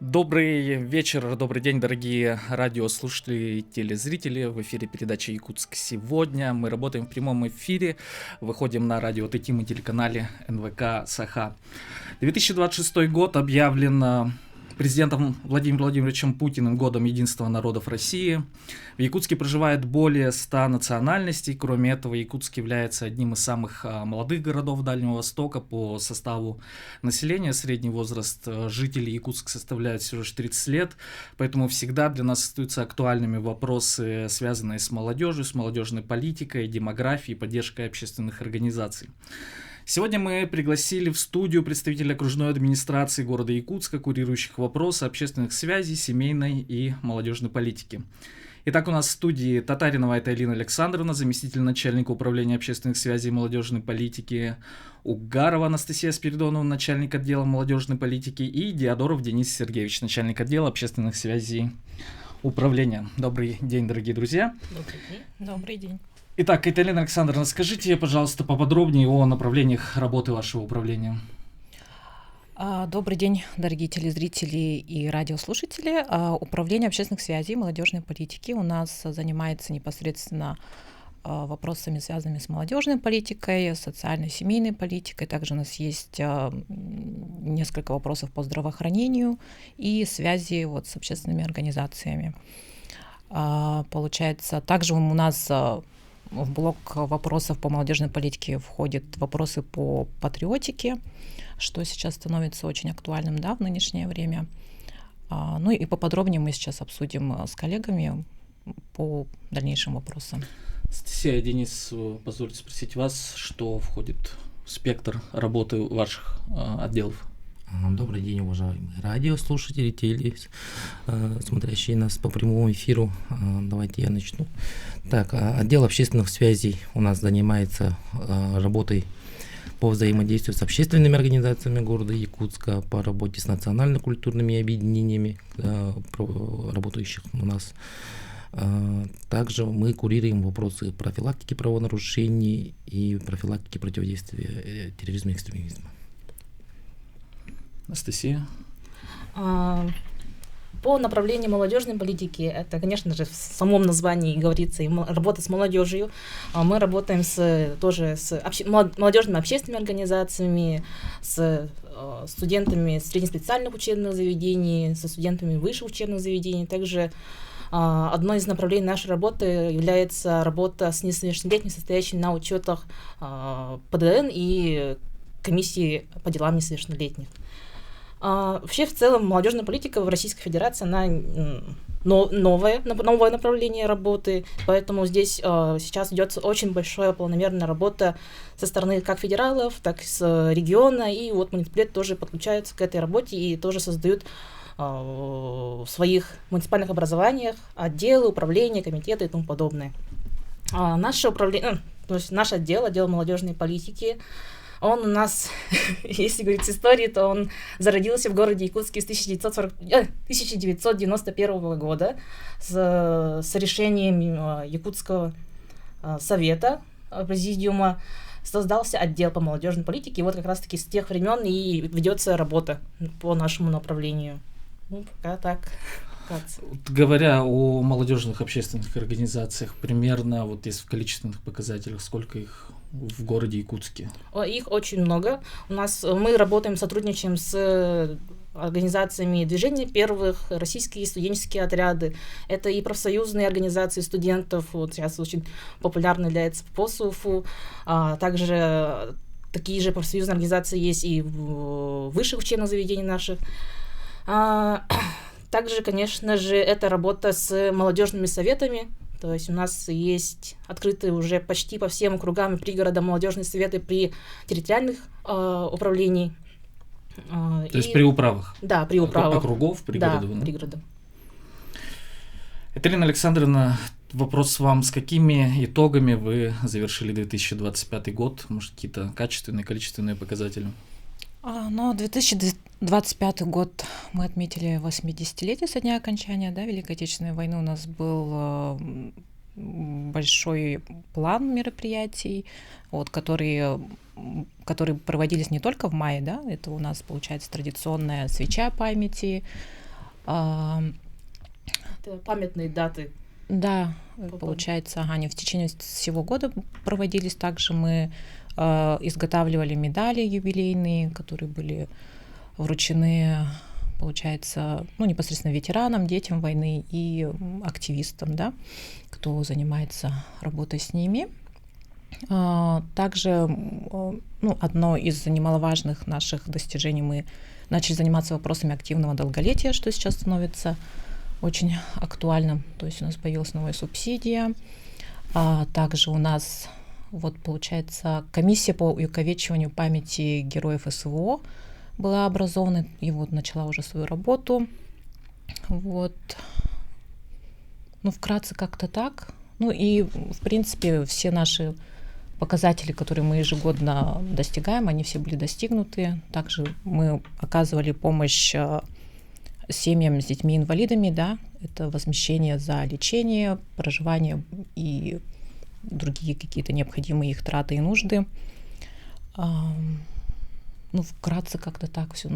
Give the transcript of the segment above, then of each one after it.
Добрый вечер, добрый день, дорогие радиослушатели и телезрители. В эфире передача «Якутск сегодня». Мы работаем в прямом эфире, выходим на радио Тетим и телеканале НВК «Саха». 2026 год объявлен президентом Владимиром Владимировичем Путиным годом единства народов России. В Якутске проживает более 100 национальностей. Кроме этого, Якутск является одним из самых молодых городов Дальнего Востока по составу населения. Средний возраст жителей Якутска составляет всего лишь 30 лет, поэтому всегда для нас остаются актуальными вопросы, связанные с молодежью, с молодежной политикой, демографией, поддержкой общественных организаций. Сегодня мы пригласили в студию представителя окружной администрации города Якутска, курирующих вопросы общественных связей, семейной и молодежной политики. Итак, у нас в студии Татаринова Элина Александровна, заместитель начальника управления общественных связей и молодежной политики, Угарова Анастасия Спиридоновна, начальник отдела молодежной политики, и Диадоров Денис Сергеевич, начальник отдела общественных связей управления. Добрый день, дорогие друзья. Добрый день. Добрый день. Итак, Элина Александровна, скажите, пожалуйста, поподробнее о направлениях работы вашего управления. Добрый день, дорогие телезрители и радиослушатели. Управление общественных связей и молодежной политики у нас занимается непосредственно вопросами, связанными с молодежной политикой, социальной, семейной политикой. Также у нас есть несколько вопросов по здравоохранению и связи с общественными организациями. Получается, также у нас в блок вопросов по молодежной политике входят вопросы по патриотике, что сейчас становится очень актуальным, в нынешнее время. Ну и поподробнее мы сейчас обсудим с коллегами по дальнейшим вопросам. Анастасия, Денис, позвольте спросить вас, что входит в спектр работы ваших отделов? Добрый день, уважаемые радиослушатели, смотрящие нас по прямому эфиру. Давайте я начну. Так, отдел общественных связей у нас занимается работой по взаимодействию с общественными организациями города Якутска, по работе с национально-культурными объединениями, работающих у нас. Также мы курируем вопросы профилактики правонарушений и профилактики противодействия терроризму и экстремизму. Анастасия? По направлению молодежной политики, это, конечно же, в самом названии говорится, и работа с молодежью. Мы работаем тоже с молодежными общественными организациями, с студентами среднеспециальных учебных заведений, со студентами высших учебных заведений. Также одно из направлений нашей работы является работа с несовершеннолетними, состоящими на учетах ПДН и комиссии по делам несовершеннолетних. Вообще, в целом, молодежная политика в Российской Федерации, она новое направление работы, поэтому здесь сейчас ведется очень большая планомерная работа со стороны как федералов, так и с региона, и муниципалитеты тоже подключаются к этой работе и тоже создают в своих муниципальных образованиях отделы, управления, комитеты и тому подобное. Наше отдел молодежной политики, он у нас, если говорить с историей, то он зародился в городе Якутске с 1991 года с решением Якутского совета, президиума, создался отдел по молодежной политике, и как раз-таки с тех времен и ведется работа по нашему направлению. Пока так. Говоря о молодежных общественных организациях, примерно, если в количественных показателях, сколько их в городе Якутске? Их очень много. Мы работаем, сотрудничаем с организациями движения первых, российские студенческие отряды. Это и профсоюзные организации студентов, сейчас очень популярно является ПОСУФУ. Также такие же профсоюзные организации есть и в высших учебных заведениях наших. Также, конечно же, это работа с молодежными советами. То есть у нас есть открытые уже почти по всем округам и пригородам молодежные советы при территориальных управлений. То есть при управах? Да, при управах. Округов, пригородов? Да, пригородов. Элина Александровна, вопрос вам. С какими итогами вы завершили 2025 год? Может, какие-то качественные, количественные показатели? 2025 год мы отметили 80-летие со дня окончания Великой Отечественной войны. У нас был большой план мероприятий, которые проводились не только в мае, это у нас, получается, традиционная свеча памяти, Это памятные даты. Да, получается, они в течение всего года проводились. Также мы изготавливали медали юбилейные, которые были вручены, получается, непосредственно ветеранам, детям войны и активистам, да, кто занимается работой с ними. Также одно из немаловажных наших достижений — мы начали заниматься вопросами активного долголетия, что сейчас становится очень актуальным. То есть у нас появилась новая субсидия. Также у нас, получается, комиссия по увековечиванию памяти героев СВО была образована и начала уже свою работу. Вкратце как-то так. И, в принципе, все наши показатели, которые мы ежегодно достигаем, они все были достигнуты. Также мы оказывали помощь семьям с детьми-инвалидами, да, это возмещение за лечение, проживание и другие какие-то необходимые их траты и нужды. Вкратце как-то так все.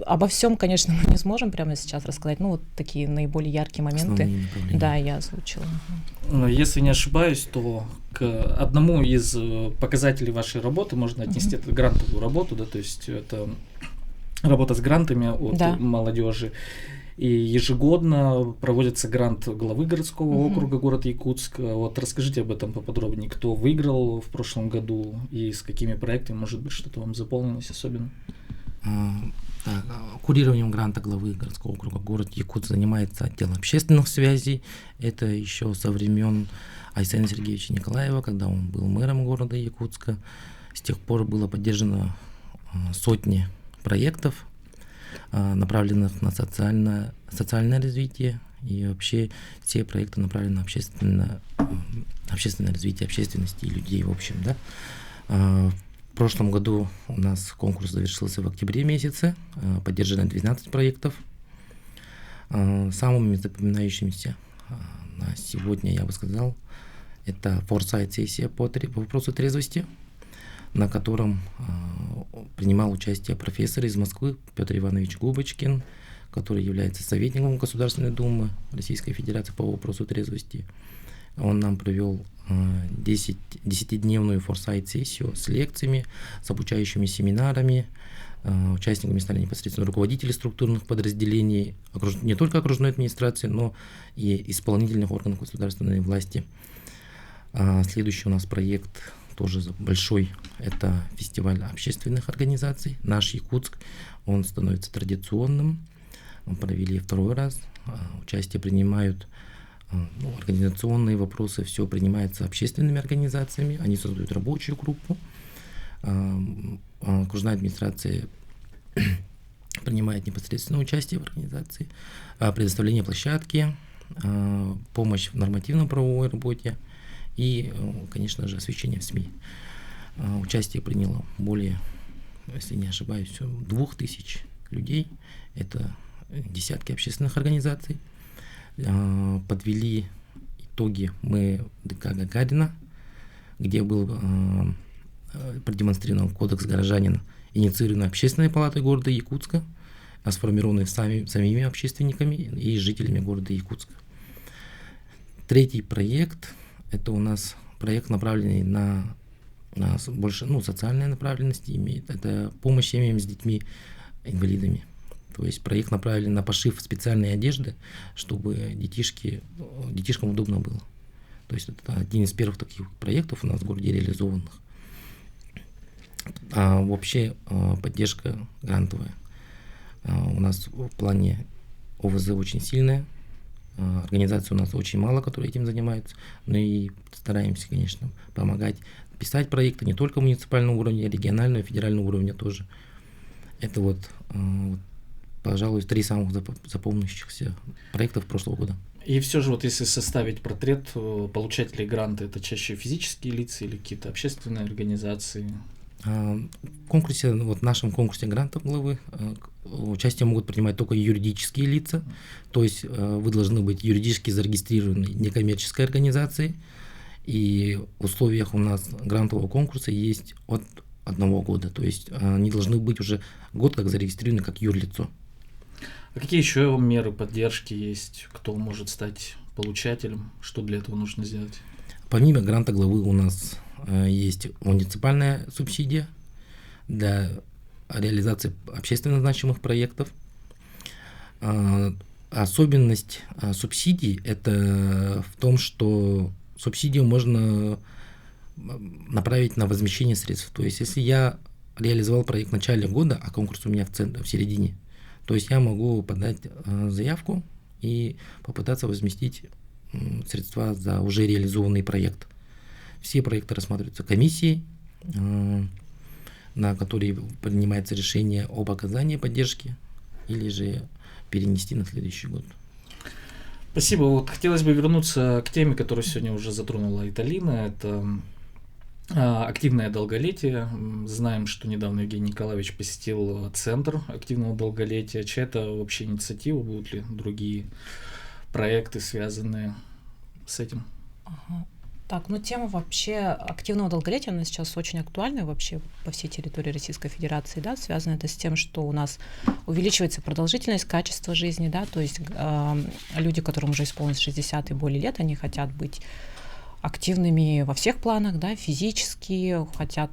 Обо всем, конечно, мы не сможем прямо сейчас рассказать. Такие наиболее яркие моменты. Да, я озвучила. Если не ошибаюсь, то к одному из показателей вашей работы можно отнести это грантовую работу, да, то есть это работа с грантами от молодежи. И ежегодно проводится грант главы городского округа город Якутск. Расскажите об этом поподробнее. Кто выиграл в прошлом году и с какими проектами, может быть, что-то вам заполнилось особенно? Курированием гранта главы городского округа город Якутск занимается отдел общественных связей. Это еще со времен Айсена Сергеевича Николаева, когда он был мэром города Якутска. С тех пор было поддержано сотни проектов, направленных на социальное развитие, и вообще все проекты направлены на общественное развитие общественности и людей в общем, да. В прошлом году у нас конкурс завершился в октябре месяце, поддержано 12 проектов. Самыми запоминающимися на сегодня, я бы сказал, это форсайт-сессия по вопросу трезвости, на котором принимал участие профессор из Москвы Петр Иванович Губочкин, который является советником Государственной Думы Российской Федерации по вопросу трезвости. Он нам провел 10-дневную форсайт-сессию с лекциями, с обучающими семинарами. Участниками стали непосредственно руководители структурных подразделений, не только окружной администрации, но и исполнительных органов государственной власти. Следующий у нас проект тоже большой, это фестиваль общественных организаций «Наш Якутск». Он становится традиционным. Мы провели второй раз. Участие принимают организационные вопросы, все принимается общественными организациями. Они создают рабочую группу. Окружная администрация принимает непосредственное участие в организации, предоставление площадки, помощь в нормативно-правовой работе и, конечно же, освещение в СМИ. Участие приняло более, если не ошибаюсь, 2000 людей. Это десятки общественных организаций. Подвели итоги мы в ДК Гагарина, где был продемонстрирован кодекс горожанина, инициированный Общественной палатой города Якутска, сформированный самими общественниками и жителями города Якутска. Третий проект — это у нас проект, направленный на больше социальной направленности, имеет. Это помощь семьям с детьми-инвалидами. То есть проект направлен на пошив специальной одежды, чтобы детишкам удобно было. То есть это один из первых таких проектов у нас в городе реализованных. Вообще поддержка грантовая. У нас в плане ОВЗ очень сильная. Организаций у нас очень мало, которые этим занимаются. Но и стараемся, конечно, помогать писать проекты не только муниципального уровня, регионального, федерального уровня тоже. Это пожалуй, 3 самых запомняющихся проектов прошлого года. И все же, если составить портрет получателей гранта, это чаще физические лица или какие-то общественные организации? В конкурсе, в нашем конкурсе грантов главы участие могут принимать только юридические лица, то есть вы должны быть юридически зарегистрированной некоммерческой организацией, и в условиях у нас грантового конкурса есть от 1 года, то есть они должны быть уже год как зарегистрированы как юрлицо. А какие еще меры поддержки есть? Кто может стать получателем? Что для этого нужно сделать? Помимо гранта главы у нас есть муниципальная субсидия для реализации общественно значимых проектов. Особенность субсидий это в том, что субсидию можно направить на возмещение средств. То есть, если я реализовал проект в начале года, а конкурс у меня в середине, то есть я могу подать заявку и попытаться возместить средства за уже реализованный проект. Все проекты рассматриваются комиссией, на которой принимается решение об оказании поддержки или же перенести на следующий год. Спасибо. Вот хотелось бы вернуться к теме, которую сегодня уже затронула Италина. Это активное долголетие. Знаем, что недавно Евгений Николаевич посетил Центр активного долголетия. Чья это вообще инициатива? Будут ли другие проекты, связанные с этим? Так, ну тема вообще активного долголетия, она сейчас очень актуальна вообще по всей территории Российской Федерации, да, связано это с тем, что у нас увеличивается продолжительность, качество жизни, да, то есть люди, которым уже исполнилось 60 и более лет, они хотят быть активными во всех планах, да, физически, хотят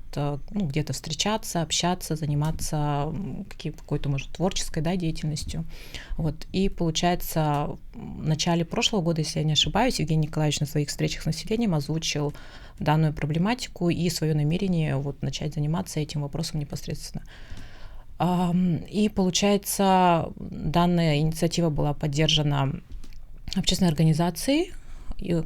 где-то встречаться, общаться, заниматься какой-то, может, творческой, да, деятельностью. Вот. И получается, в начале прошлого года, если я не ошибаюсь, Евгений Николаевич на своих встречах с населением озвучил данную проблематику и свое намерение вот начать заниматься этим вопросом непосредственно. И получается, данная инициатива была поддержана общественной организацией,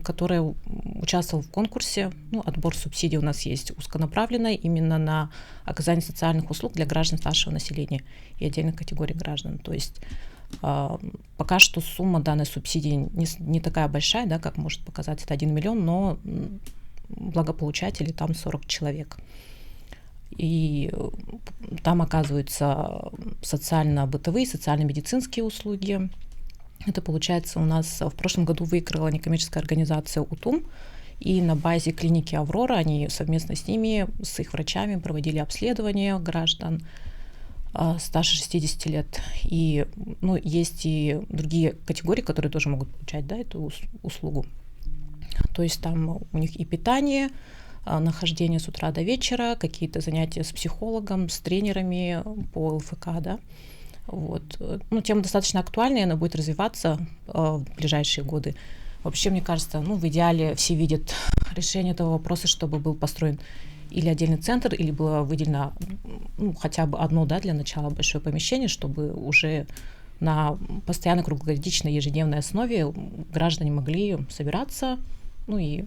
которая участвовала в конкурсе. Отбор субсидий у нас есть узконаправленный именно на оказание социальных услуг для граждан старшего населения и отдельных категорий граждан. То есть пока что сумма данной субсидии не такая большая, да, как может показаться, это 1 миллион, но благополучателей там 40 человек. И там оказываются социально-бытовые, социально-медицинские услуги. Это, получается, у нас в прошлом году выиграла некоммерческая организация УТУМ, и на базе клиники «Аврора» они совместно с ними, с их врачами проводили обследование граждан старше 60 лет. И есть и другие категории, которые тоже могут получать, да, эту услугу. То есть там у них и питание, нахождение с утра до вечера, какие-то занятия с психологом, с тренерами по ЛФК, да. Вот. Тема достаточно актуальная, она будет развиваться в ближайшие годы. Вообще, мне кажется, в идеале все видят решение этого вопроса, чтобы был построен или отдельный центр, или было выделено хотя бы одно, да, для начала большое помещение, чтобы уже на постоянной круглогодичной ежедневной основе граждане могли собираться, и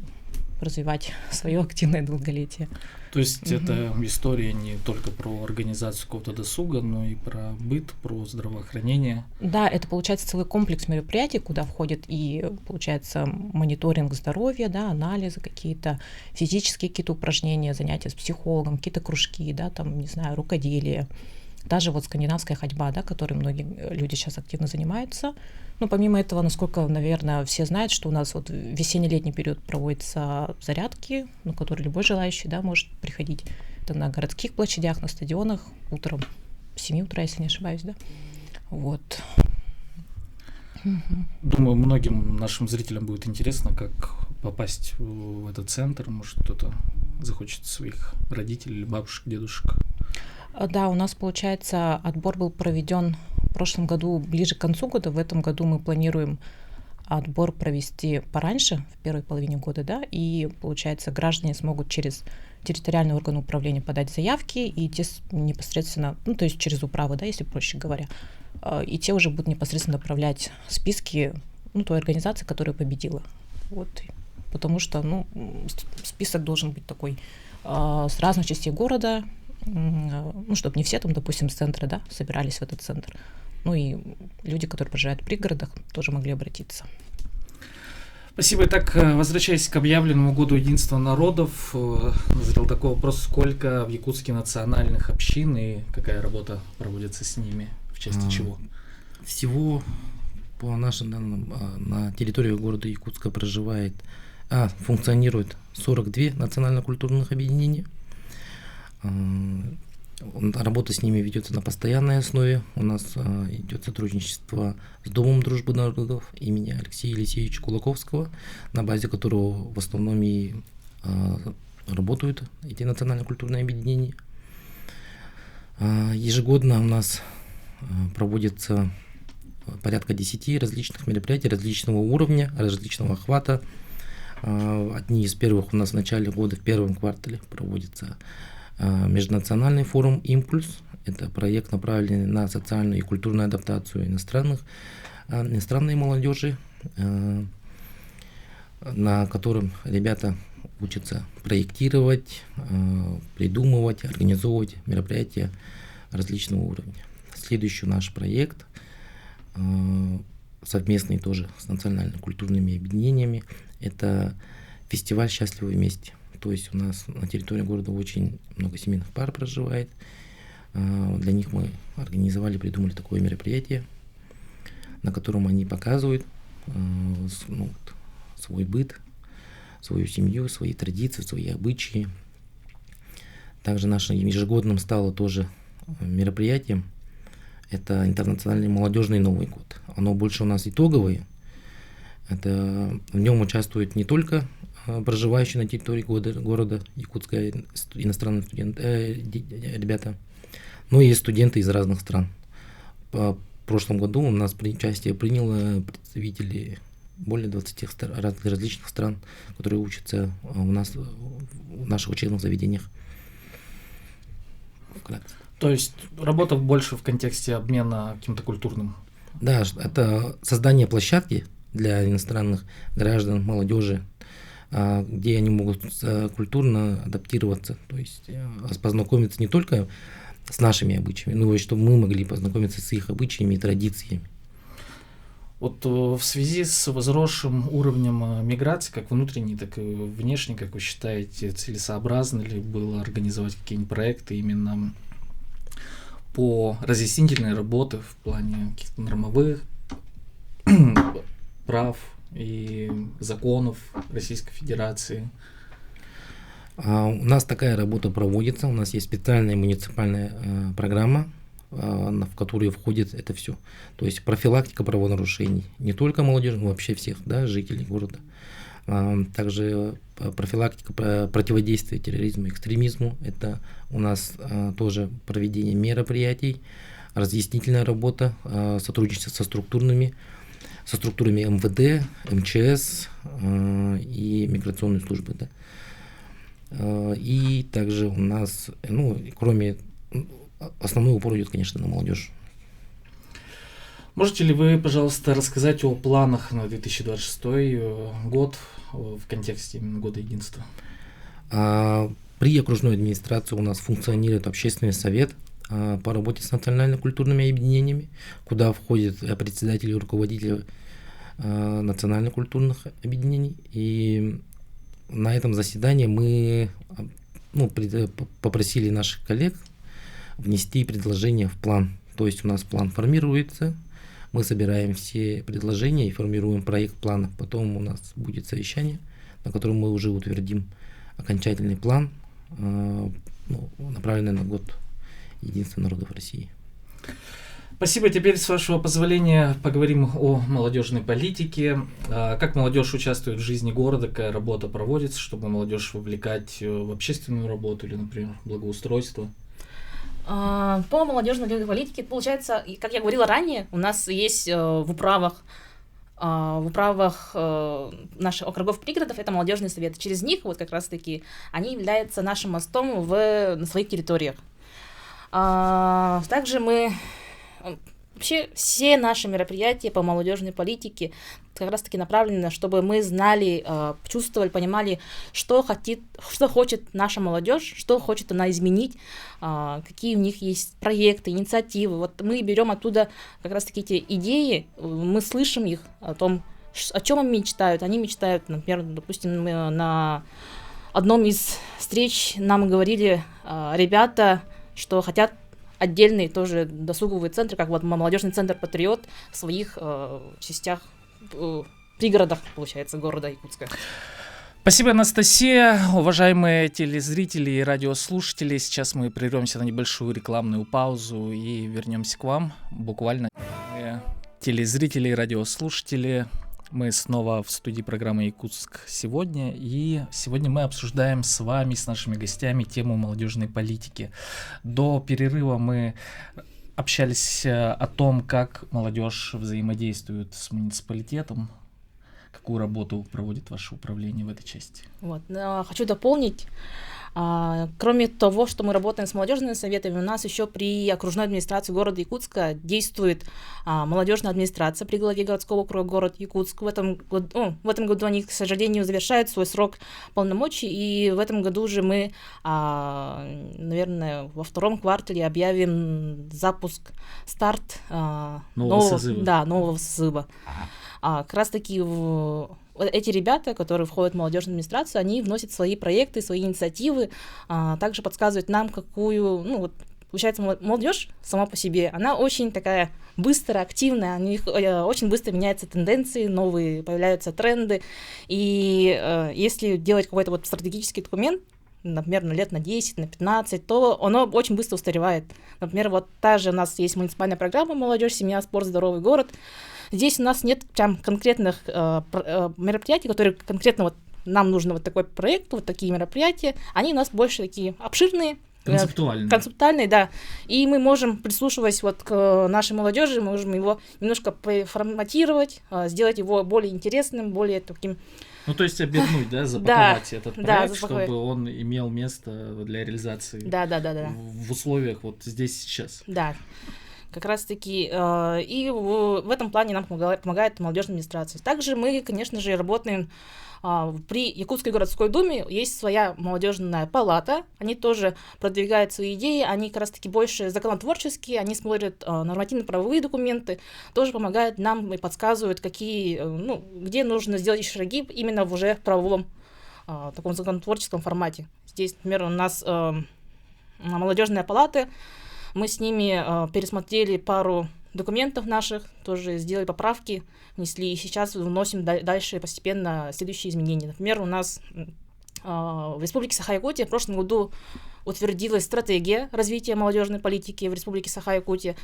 развивать свое активное долголетие. То есть это история не только про организацию какого-то досуга, но и про быт, про здравоохранение. Да, это получается целый комплекс мероприятий, куда входит и, получается, мониторинг здоровья, да, анализы какие-то, физические какие-то упражнения, занятия с психологом, какие-то кружки, да, там, не знаю, рукоделие. Даже вот скандинавская ходьба, да, которой многие люди сейчас активно занимаются. Помимо этого, насколько, наверное, все знают, что у нас вот в весенне-летний период проводятся зарядки, на которые любой желающий, да, может приходить. Это на городских площадях, на стадионах, утром, в 7 утра, если не ошибаюсь, да. Вот. Думаю, многим нашим зрителям будет интересно, как попасть в этот центр. Может, кто-то захочет своих родителей, бабушек, дедушек. Да, у нас, получается, отбор был проведен в прошлом году ближе к концу года. В этом году мы планируем отбор провести пораньше, в первой половине года, да, и, получается, граждане смогут через территориальные органы управления подать заявки, и те непосредственно, то есть через управу, да, если проще говоря, и те уже будут непосредственно направлять списки, той организации, которая победила. Вот. Потому что, список должен быть такой с разных частей города, чтобы не все там, допустим, с центра, да, собирались в этот центр. И люди, которые проживают в пригородах, тоже могли обратиться. Спасибо. Итак, возвращаясь к объявленному году единства народов, назрел такой вопрос: сколько в Якутске национальных общин и какая работа проводится с ними, в части чего? Всего, по нашим данным, на территории города Якутска функционирует 42 национально-культурных объединения. Работа с ними ведется на постоянной основе. У нас идет сотрудничество с Домом дружбы народов имени Алексея Елисеевича Кулаковского, на базе которого в основном и работают эти национально-культурные объединения. Ежегодно у нас проводится порядка 10 различных мероприятий различного уровня, различного охвата. Одни из первых у нас в начале года, в первом квартале, проводится межнациональный форум «Импульс». Это проект, направленный на социальную и культурную адаптацию иностранной молодежи, на котором ребята учатся проектировать, придумывать, организовывать мероприятия различного уровня. Следующий наш проект, совместный тоже с национально-культурными объединениями, это фестиваль «Счастливы вместе». То есть у нас на территории города очень много семейных пар проживает. Для них мы организовали, придумали такое мероприятие, на котором они показывают свой быт, свою семью, свои традиции, свои обычаи. Также нашим ежегодным стало тоже мероприятием. Это интернациональный молодежный Новый год. Оно больше у нас итоговое. В нем участвуют не только проживающие на территории города Якутска иностранные ребята, но и студенты из разных стран. В прошлом году у нас участие приняло представители более 20 различных стран, которые учатся у нас в наших учебных заведениях. Вкратце. То есть работа больше в контексте обмена каким-то культурным? Да, это создание площадки для иностранных граждан, молодежи, где они могут культурно адаптироваться, то есть познакомиться не только с нашими обычаями, но и чтобы мы могли познакомиться с их обычаями и традициями. Вот в связи с возросшим уровнем миграции, как внутренней, так и внешней, как вы считаете, целесообразно ли было организовать какие-нибудь проекты именно по разъяснительной работе в плане каких-то нормовых прав и законов Российской Федерации? У нас такая работа проводится, у нас есть специальная муниципальная программа, в которую входит это все. То есть профилактика правонарушений, не только молодежи, но вообще всех, да, жителей города. Также профилактика противодействия терроризму и экстремизму. Это у нас тоже проведение мероприятий, разъяснительная работа, сотрудничество со структурами МВД, МЧС и миграционной службы. Да. И также у нас, кроме основной упор идет, конечно, на молодежь. Можете ли вы, пожалуйста, рассказать о планах на 2026 год в контексте именно года единства? При окружной администрации у нас функционирует общественный совет по работе с национально-культурными объединениями, куда входят председатели и руководители национально-культурных объединений. И на этом заседании мы попросили наших коллег внести предложения в план. То есть у нас план формируется, мы собираем все предложения и формируем проект плана. Потом у нас будет совещание, на котором мы уже утвердим окончательный план, направленный на год единства народов России. Спасибо. Теперь, с вашего позволения, поговорим о молодежной политике. Как молодежь участвует в жизни города, какая работа проводится, чтобы молодежь вовлекать в общественную работу или, например, благоустройство? По молодежной политике, получается, как я говорила ранее, у нас есть в управах наших округов пригородов это молодежный совет. Через них вот как раз-таки они являются нашим мостом на своих территориях. Также мы вообще все наши мероприятия по молодежной политике как раз-таки направлены, чтобы мы знали, чувствовали, понимали, что хочет наша молодежь, что хочет она изменить, какие у них есть проекты, инициативы. Вот мы берем оттуда как раз-таки эти идеи, мы слышим их о том, о чем они мечтают. Они мечтают, например, допустим, на одном из встреч нам говорили ребята, что хотят отдельные тоже досуговые центры, как вот молодежный центр «Патриот» в своих частях, пригородах, получается, города Якутска. Спасибо, Анастасия. Уважаемые телезрители и радиослушатели, сейчас мы прервемся на небольшую рекламную паузу и вернемся к вам буквально. Телезрители и радиослушатели, мы снова в студии программы «Якутск сегодня», и сегодня мы обсуждаем с вами, с нашими гостями, тему молодежной политики. До перерыва мы общались о том, как молодежь взаимодействует с муниципалитетом. Какую работу проводит ваше управление в этой части? Вот. Хочу дополнить. Кроме того, что мы работаем с молодежными советами, у нас еще при окружной администрации города Якутска действует молодежная администрация при главе городского округа город Якутск. В этом году они, к сожалению, завершают свой срок полномочий, и в этом году же мы, наверное, во втором квартале объявим старт нового созыва. Как раз таки эти ребята, которые входят в молодежную администрацию, они вносят свои проекты, свои инициативы, также подсказывают нам, получается, молодежь сама по себе, она очень такая быстрая, активная, у них очень быстро меняются тенденции, новые появляются тренды, и если делать какой-то стратегический документ, например, на лет на 10, на 15, то оно очень быстро устаревает. Например, та же у нас есть муниципальная программа «Молодежь, семья, спорт, здоровый город». Здесь у нас нет прям конкретных мероприятий, которые конкретно нам нужен такой проект, такие мероприятия. Они у нас больше такие обширные, концептуальные, да. И мы можем, прислушиваясь к нашей молодежи, можем его немножко проформатировать, сделать его более интересным, более таким... То есть обернуть, запаковать этот проект, чтобы он имел место для реализации в условиях здесь сейчас. Да. Как раз-таки, и в этом плане нам помогает молодежная администрация. Также мы, конечно же, работаем при Якутской городской думе, есть своя молодежная палата, они тоже продвигают свои идеи, они как раз-таки больше законотворческие, они смотрят нормативно-правовые документы, тоже помогают нам и подсказывают, где нужно сделать шаги именно в уже правовом таком законотворческом формате. Здесь, например, у нас молодежная палата. Мы с ними пересмотрели пару документов наших, тоже сделали поправки, внесли, и сейчас вносим дальше постепенно следующие изменения. Например, у нас в Республике Саха-Якутия в прошлом году утвердилась стратегия развития молодежной политики в Республике Саха-Якутия,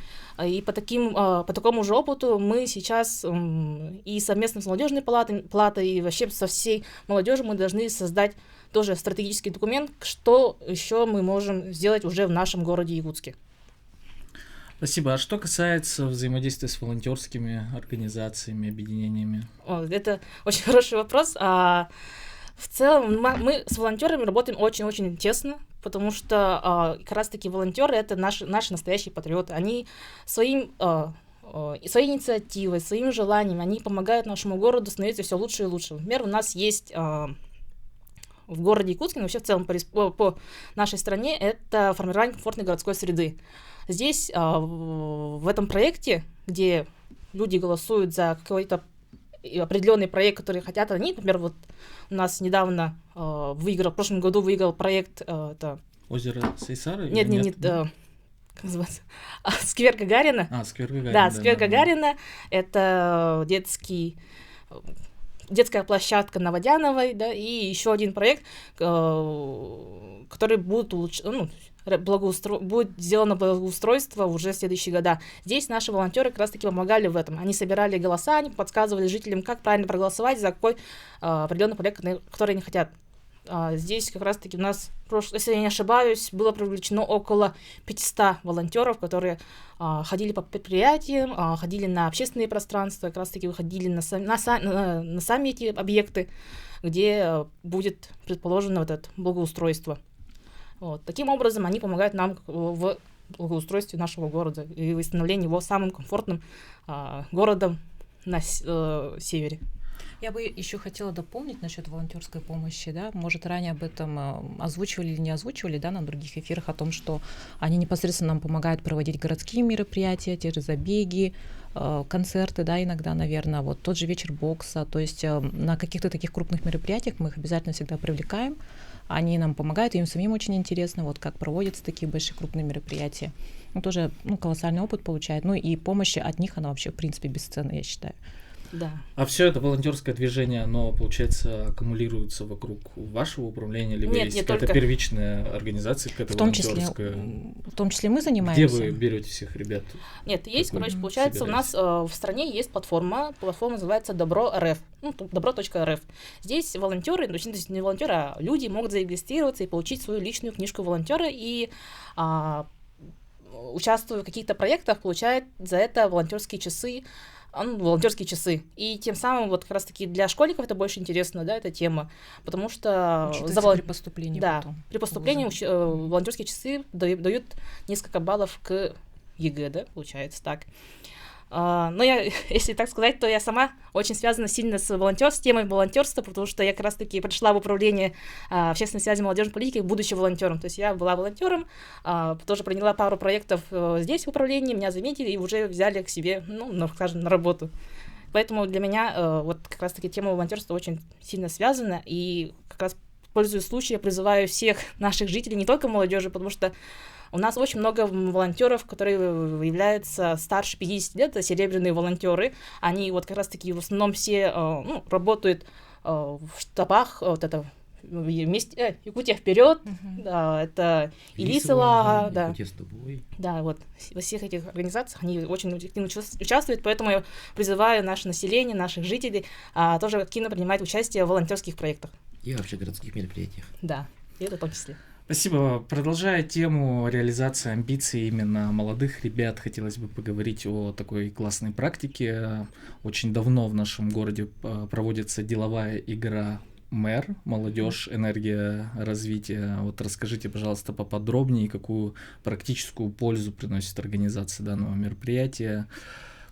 и по такому же опыту мы сейчас и совместно с молодежной палатой, и вообще со всей молодежью мы должны создать тоже стратегический документ, что еще мы можем сделать уже в нашем городе Якутске. Спасибо. А что касается взаимодействия с волонтерскими организациями, объединениями? Это очень хороший вопрос. В целом мы с волонтерами работаем очень-очень тесно, потому что как раз-таки волонтеры — это наши настоящие патриоты. Они своей инициативой, своим желанием, они помогают нашему городу становиться все лучше и лучше. Например, у нас есть в городе Якутске, но вообще в целом по нашей стране, это формирование комфортной городской среды. Здесь, в этом проекте, где люди голосуют за какой-то определенный проект, который хотят они, например, у нас недавно в прошлом году выиграл проект... Озеро Сайсары? Нет, как называется? Сквер Гагарина. Сквер Гагарина. Да, Сквер Гагарина. Это детская площадка на Водяновой, и еще один проект, который будет сделано благоустройство уже в следующие года. Здесь наши волонтеры как раз-таки помогали в этом. Они собирали голоса, они подсказывали жителям, как правильно проголосовать за какой определенный проект, который они хотят. Здесь как раз-таки у нас, если я не ошибаюсь, было привлечено около 500 волонтеров, которые ходили по предприятиям, ходили на общественные пространства, как раз-таки выходили на сами эти объекты, где будет предположено это благоустройство. Таким образом, они помогают нам в благоустройстве нашего города и восстановлении его самым комфортным городом на севере. Я бы еще хотела дополнить насчет волонтерской помощи, может, ранее об этом озвучивали или не озвучивали, на других эфирах, о том, что они непосредственно нам помогают проводить городские мероприятия, те же забеги, концерты, иногда, наверное, тот же вечер бокса, то есть на каких-то таких крупных мероприятиях мы их обязательно всегда привлекаем, они нам помогают, им самим очень интересно, как проводятся такие большие крупные мероприятия. Тоже колоссальный опыт получает, и помощь от них, она вообще, в принципе, бесценна, я считаю. Да. А все это волонтерское движение, оно, получается, аккумулируется вокруг вашего управления, либо Нет, есть не какая-то только. первичная организация, какая-то волонтерская? В том числе мы занимаемся. Где вы берете всех ребят? Нет, есть, Как вы короче, получается, у нас в стране есть платформа называется Добро.рф, Добро.рф. Здесь волонтеры, то есть не волонтеры, а люди могут зарегистрироваться и получить свою личную книжку волонтера и участвуя в каких-то проектах, получает за это волонтерские часы. И тем самым вот как раз-таки для школьников это больше интересно, да, эта тема, потому что при поступлении да, потом. при поступлении волонтерские часы дают несколько баллов к ЕГЭ, да, получается так. Но я, если так сказать, то я сама очень связана сильно с темой волонтерства, потому что я как раз-таки пришла в управление общественной связи молодежной политики, будучи волонтером. То есть я была волонтером, тоже приняла пару проектов здесь в управлении, меня заметили и уже взяли к себе, скажем, на работу. Поэтому для меня вот как раз-таки тема волонтерства очень сильно связана, и как раз пользуясь случаем, я призываю всех наших жителей, не только молодежи, потому что у нас очень много волонтеров, которые являются старше 50 лет, это серебряные волонтеры. Они вот как раз-таки в основном все работают в штабах, вместе, Якутия вперед, да, это Илисова, да. Якутия с тобой. Да, вот во всех этих организациях они очень активно участвуют, поэтому я призываю наше население, наших жителей тоже активно принимать участие в волонтерских проектах. И вообще городских мероприятиях. Да, и это в том числе. Спасибо. Продолжая тему реализации амбиций именно молодых ребят, хотелось бы поговорить о такой классной практике. Очень давно в нашем городе проводится деловая игра «Мэр», молодежь, энергия развития. Вот расскажите, пожалуйста, поподробнее, какую практическую пользу приносит организация данного мероприятия,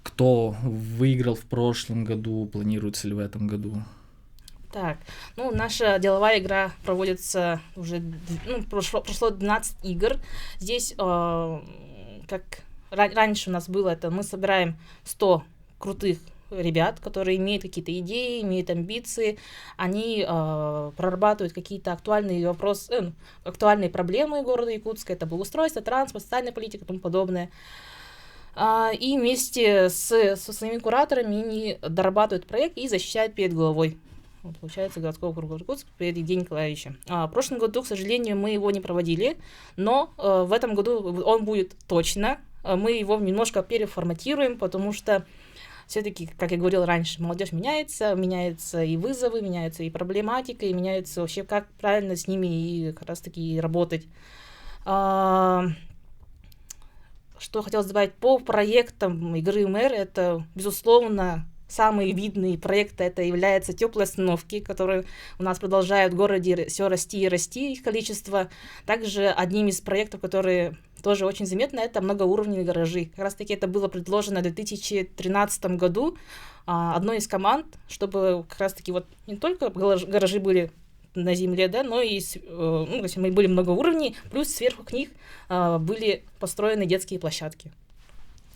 кто выиграл в прошлом году, планируется ли в этом году? Так, наша деловая игра проводится уже, прошло 12 игр. Здесь, как раньше у нас было, это мы собираем 100 крутых ребят, которые имеют какие-то идеи, имеют амбиции, они прорабатывают какие-то актуальные вопросы, актуальные проблемы города Якутска, это благоустройство, транспорт, социальная политика и тому подобное. И вместе со своими кураторами они дорабатывают проект и защищают перед главой. Получается, городского округа Иркутск перед Евгением Николаевичем. В прошлом году, к сожалению, мы его не проводили, но в этом году он будет точно. Мы его немножко переформатируем, потому что все-таки, как я говорила раньше, молодежь меняются и вызовы, меняется и проблематика, и меняется вообще, как правильно с ними и как раз-таки работать. Что хотелось добавить по проектам игры «Мэр», это, безусловно, самые видные проекты, это являются теплые остановки, которые у нас продолжают в городе все расти и расти, их количество. Также одним из проектов, которые тоже очень заметно, это многоуровневые гаражи. Как раз таки это было предложено в 2013 году одной из команд, чтобы как раз таки вот не только гаражи были на земле, да, но и мы были многоуровневые, плюс сверху к них были построены детские площадки.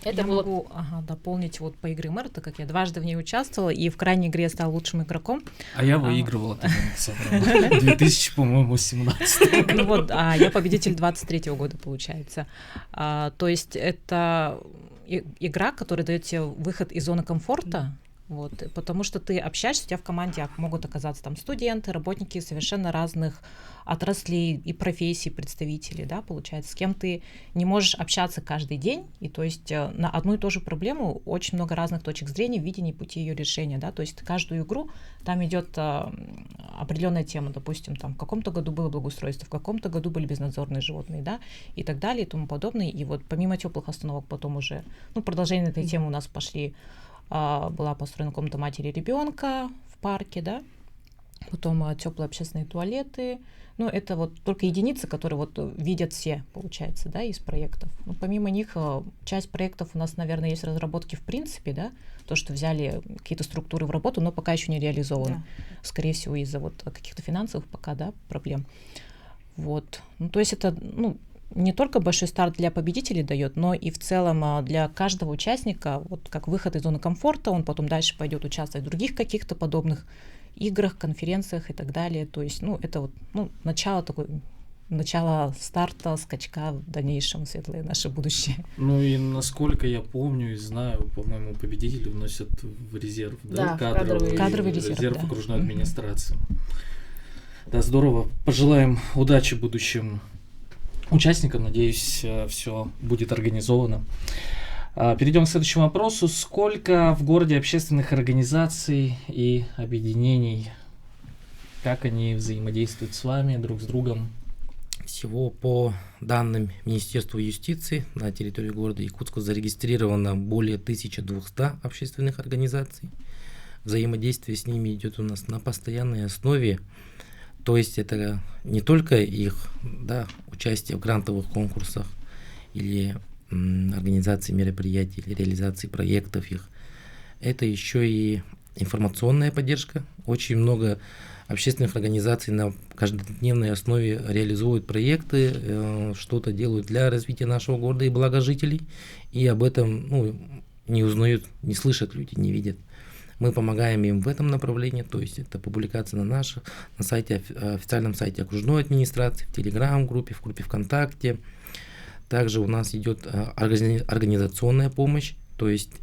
Это могу дополнить вот по игре «Мэр», так как я дважды в ней участвовала, и в крайней игре стала лучшим игроком. А я выигрывала в 2017. Ну вот, я победитель 23-го года, получается. То есть это игра, которая дает тебе выход из зоны комфорта, вот, потому что ты общаешься, у тебя в команде могут оказаться там студенты, работники совершенно разных отраслей и профессий, представители, да, получается, с кем ты не можешь общаться каждый день, и то есть на одну и ту же проблему очень много разных точек зрения, видений, пути ее решения, да, то есть каждую игру там идет определенная тема, допустим, там в каком-то году было благоустройство, в каком-то году были безнадзорные животные, да, и так далее, и тому подобное, и вот помимо теплых остановок потом уже, продолжение этой темы у нас пошли. Была построена комната матери и ребенка в парке, да, потом теплые общественные туалеты. Это вот только единицы, которые вот видят все, получается, да, из проектов. Помимо них, часть проектов у нас, наверное, есть разработки в принципе, да, то, что взяли какие-то структуры в работу, но пока еще не реализованы. Да. Скорее всего, из-за вот каких-то финансовых пока, да, проблем. Вот. То есть это, не только большой старт для победителей дает, но и в целом для каждого участника, вот как выход из зоны комфорта, он потом дальше пойдет участвовать в других каких-то подобных играх, конференциях и так далее. То есть, это вот, начало такой начало старта, скачка в дальнейшем, светлое наше будущее. Ну и насколько я помню и знаю, по-моему, победители вносят в резерв, Да, кадровый резерв, да. окружной администрации. Да, здорово. Пожелаем удачи будущим участникам. Надеюсь, все будет организовано. Перейдем к следующему вопросу. Сколько в городе общественных организаций и объединений? Как они взаимодействуют с вами, друг с другом? Всего по данным Министерства юстиции на территории города Якутска зарегистрировано более 1200 общественных организаций. Взаимодействие с ними идет у нас на постоянной основе. То есть это не только их участие в грантовых конкурсах или организации мероприятий, или реализации проектов их. Это еще и информационная поддержка. Очень много общественных организаций на каждодневной основе реализуют проекты, что-то делают для развития нашего города и блага жителей, и об этом не узнают, не слышат люди, не видят. Мы помогаем им в этом направлении, то есть это публикация на сайте, официальном сайте окружной администрации, в Телеграм-группе, в группе ВКонтакте. Также у нас идет организационная помощь, то есть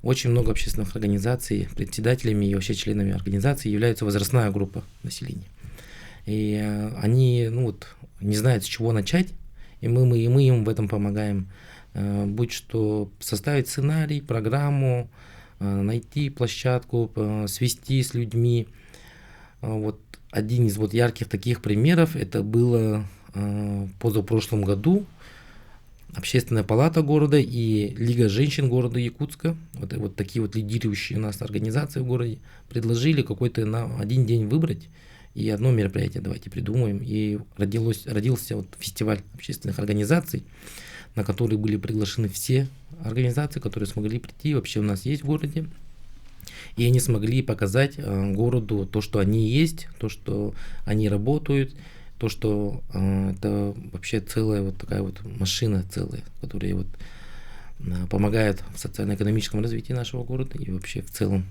очень много общественных организаций, председателями и вообще членами организации является возрастная группа населения. И они не знают, с чего начать, и мы им в этом помогаем. Будь что составить сценарий, программу, найти площадку, свести с людьми. Один из ярких таких примеров, это было позапрошлом году. Общественная палата города и Лига женщин города Якутска, такие лидирующие у нас организации в городе, предложили какой-то на один день выбрать и одно мероприятие давайте придумаем. И родился фестиваль общественных организаций, на который были приглашены все организации, которые смогли прийти, вообще у нас есть в городе. И они смогли показать городу то, что они есть, то, что они работают, то, что это вообще целая такая машина целая, которая помогает в социально-экономическом развитии нашего города и вообще в целом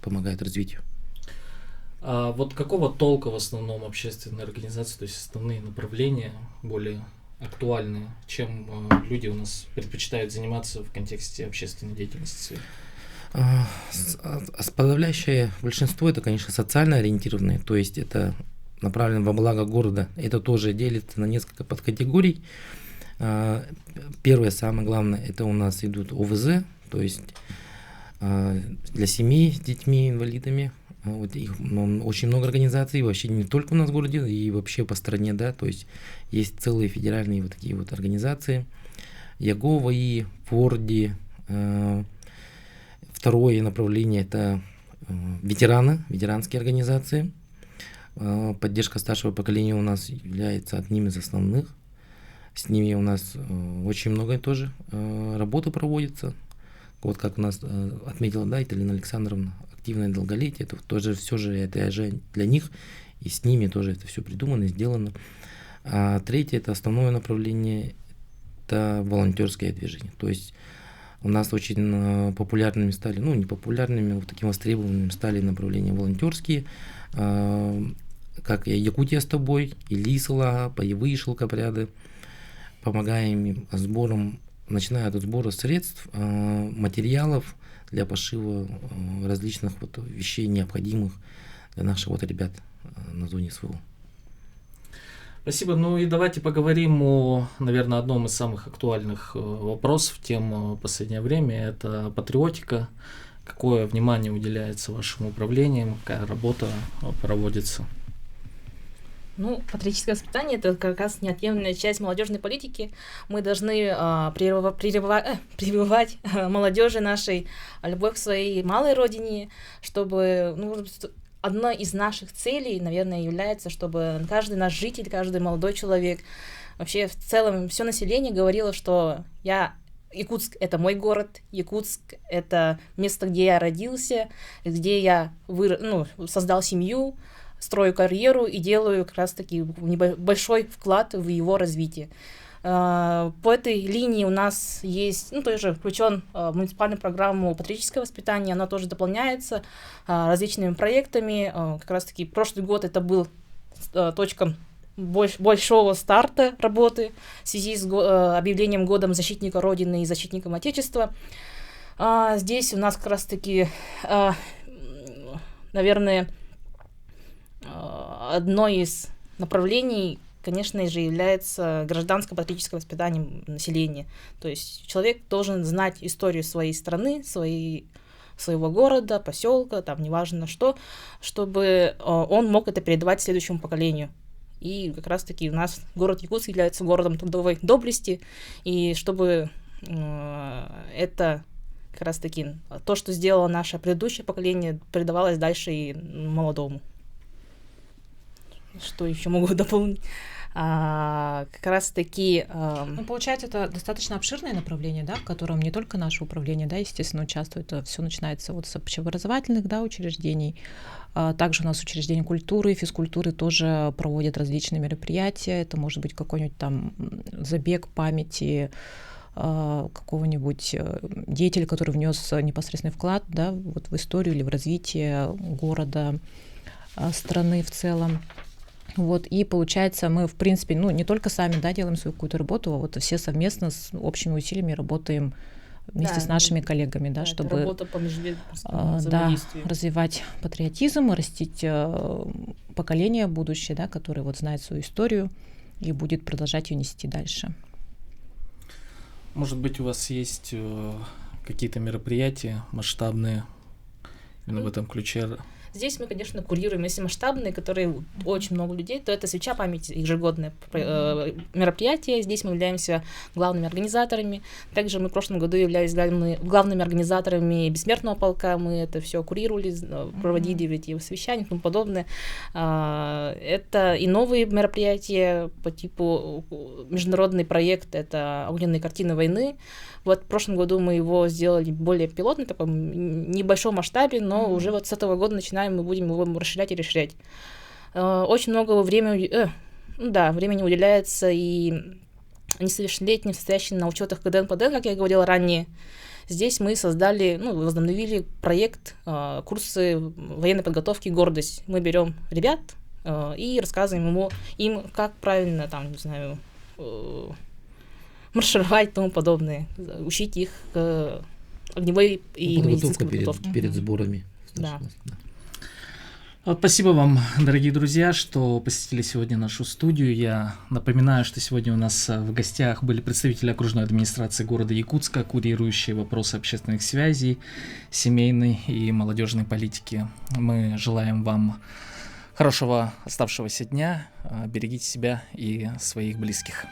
помогает развитию. А какого толка в основном общественные организации, то есть основные направления более актуальные, чем люди у нас предпочитают заниматься в контексте общественной деятельности? Подавляющее большинство это, конечно, социально ориентированные, то есть это направлено во благо города. Это тоже делится на несколько подкатегорий. Первое, самое главное, это у нас идут ОВЗ, то есть для семей с детьми, инвалидами. Их очень много организаций, вообще не только у нас в городе, и вообще по стране, то есть есть целые федеральные такие организации. ЯГО-ВАИ, ФОРДИ. Второе направление это ветеранские организации. Поддержка старшего поколения у нас является одним из основных. С ними у нас очень много тоже работы проводится. Как у нас отметила Италина Александровна, активное долголетие, это тоже все же это для них, и с ними тоже это все придумано, сделано. А третье, это основное направление, это волонтерское движение. То есть у нас очень популярными стали, не популярными, такими востребованными стали направления волонтерские, как Якутия с тобой, Илисала, Паевые шелкопряды. Помогаем им сбором, начиная от сбора средств, материалов для пошива различных вещей, необходимых для наших ребят на зоне СВО. Спасибо. И давайте поговорим о, наверное, одном из самых актуальных вопросов, тем в последнее время. Это патриотика. Какое внимание уделяется вашим управлениям, какая работа проводится? Патриотическое воспитание – это как раз неотъемлемая часть молодежной политики. Мы должны прививать молодежи нашей любовь к своей малой родине, чтобы одной из наших целей, наверное, является, чтобы каждый наш житель, каждый молодой человек, вообще в целом все население говорило, что Якутск — это мой город, Якутск — это место, где я родился, где я создал семью, строю карьеру и делаю как раз-таки большой вклад в его развитие. По этой линии у нас есть, тоже включен в муниципальную программу патриотическое воспитание, она тоже дополняется различными проектами. Как раз-таки прошлый год это был точка большого старта работы в связи с объявлением годом защитника Родины и защитником Отечества. Здесь у нас как раз-таки, наверное, одно из направлений, конечно же, является гражданско-патриотическое воспитание населения. То есть человек должен знать историю своей страны, своего города, поселка, там неважно что, чтобы он мог это передавать следующему поколению. И как раз-таки у нас город Якутск является городом трудовой доблести, и чтобы это как раз-таки то, что сделало наше предыдущее поколение, передавалось дальше и молодому. Что еще могу дополнить? Как раз-таки... Ну, получается, это достаточно обширное направление, да, в котором не только наше управление, да, естественно, участвует. Все начинается вот с общеобразовательных, да, учреждений. Также у нас учреждения культуры, физкультуры тоже проводят различные мероприятия. Это может быть какой-нибудь там забег памяти какого-нибудь деятеля, который внес непосредственный вклад, да, вот в историю или в развитие города, страны в целом. Вот, и получается, мы, в принципе, ну, не только сами, да, делаем свою какую-то работу, а вот все совместно с общими усилиями работаем вместе с нашими коллегами, да, чтобы развивать патриотизм, растить поколение будущее, да, которое вот знает свою историю и будет продолжать ее нести дальше. Может быть, у вас есть какие-то мероприятия масштабные именно в этом ключе? Здесь мы, конечно, курируем, если масштабные, которые очень много людей, то это «Свеча памяти», ежегодное мероприятие. Здесь мы являемся главными организаторами. Также мы в прошлом году являлись главными организаторами «Бессмертного полка». Мы это все курировали, проводили эти совещания и тому подобное. Это и новые мероприятия по типу международный проект, это «Огненные картины войны». Вот в прошлом году мы его сделали более пилотный, такой небольшом масштабе, но уже вот с этого года мы будем его расширять и расширять. Очень много времени уделяется и несовершеннолетним, состоящим на учетах КДН ПДН, как я говорила ранее. Здесь мы возобновили проект курсы военной подготовки «Гордость». Мы берем ребят и рассказываем им, как правильно, там, не знаю, маршировать и тому подобное, учить их огневой и медицинской подготовке. Перед сборами. Да. Спасибо вам, дорогие друзья, что посетили сегодня нашу студию. Я напоминаю, что сегодня у нас в гостях были представители окружной администрации города Якутска, курирующие вопросы общественных связей, семейной и молодежной политики. Мы желаем вам хорошего оставшегося дня. Берегите себя и своих близких.